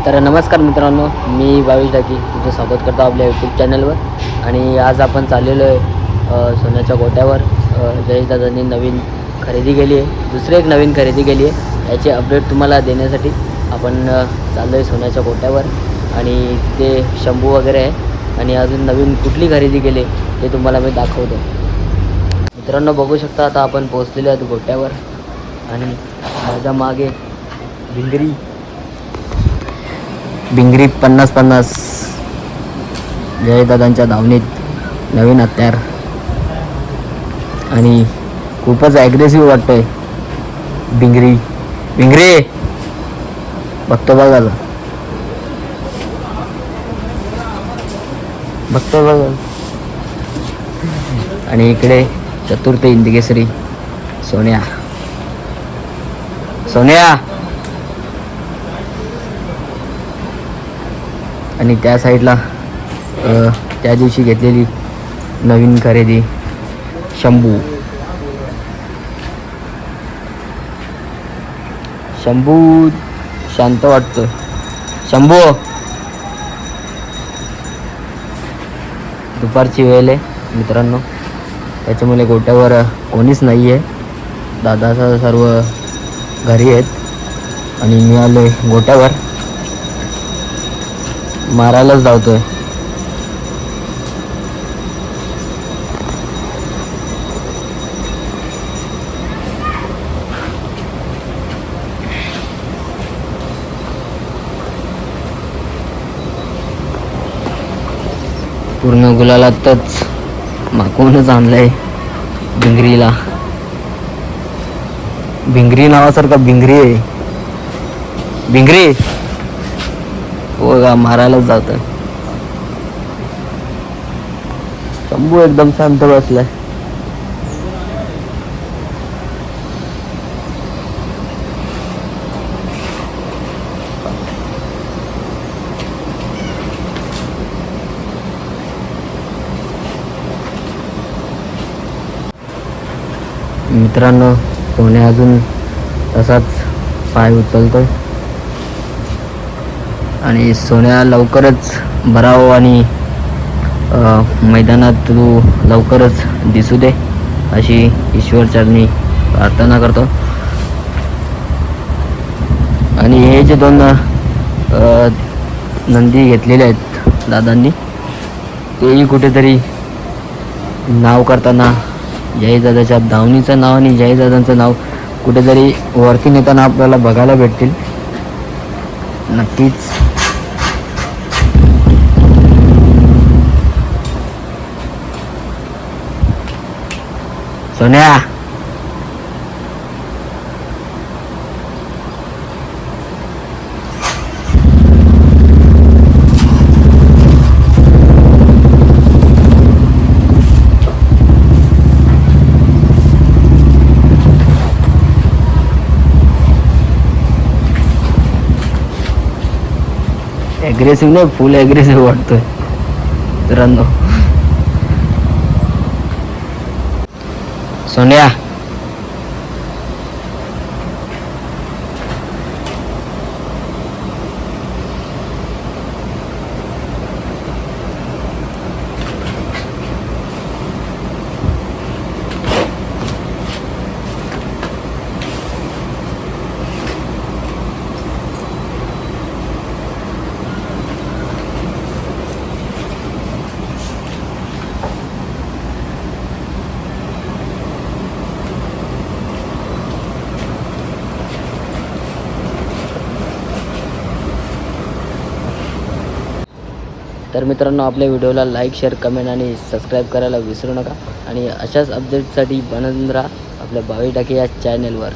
तर नमस्कार मित्रांनो, मी भावेश डाकी तुमचं स्वागत करतो आपल्या यूट्यूब चॅनलवर. आणि आज आपण चाललेलो आहे सोन्याच्या गोट्यावर. जयेश दादांनी नवीन खरेदी केली आहे, दुसरी एक नवीन खरेदी केली आहे. याची अपडेट तुम्हाला देण्यासाठी आपण चाललो आहे सोन्याच्या गोट्यावर. आणि तिथे शंभू वगैरे आहे आणि अजून नवीन कुठली खरेदी केली ते तुम्हाला मी दाखवतो. मित्रांनो बघू शकता, आता आपण पोहोचलेलो आहोत गोट्यावर. आणि माझ्या मागे भिंगरी 50-50 जयदादांच्या धावणीत नवीन हत्यार. आणि खूपच ॲग्रेसिव्ह वाटतंय भिंगरी बघतो बघा आणि इकडे चतुर्थ हिंदकेसरी सोन्या. आणि त्या साईडला त्या दिवशी घेतलेली नवीन खरेदी शंभू शांत वाटतोय. शंभू दुपारची वेळ आहे मित्रांनो, त्याच्यामुळे गोट्यावर कोणीच नाही आहे. दादा सर्व घरी आहेत आणि मी आलोय गोट्यावर, मारायलाच धावतोय. पूर्ण गुलालातच माकूनच आणलंय भिंगरीला. भिंगरी नावासारखा भिंगरी आहे. हो का, मारायलाच जातोय. शंभू एकदम शांत बसलाय. मित्रांनो सोन्या अजून तसाच पाय उचलतोय आणि सोन्या लवकरच भराव आणि मैदानात तू लवकरच दिसू दे अशी ईश्वरचरणी प्रार्थना करतो. आणि हे जे दोन नंदी घेतलेले आहेत दादांनी, तेही कुठेतरी नाव करताना जयदादाच्या धावणीचं नाव आणि जयदादांचं नाव कुठेतरी वरती नेताना आपल्याला बघायला भेटतील नक्कीच. सोन्या ॲग्रेसिव्ह नाही, फुल ॲग्रेसिव्ह वाटतोय मित्रांनो. सोन्या तर मित्रांनो, आपल्या व्हिडिओला लाईक, शेअर, कमेंट आणि सबस्क्राईब करायला विसरू नका. आणि अशाच अपडेटसाठी बनत राहा आपल्या भावेश डाके या चॅनलवर.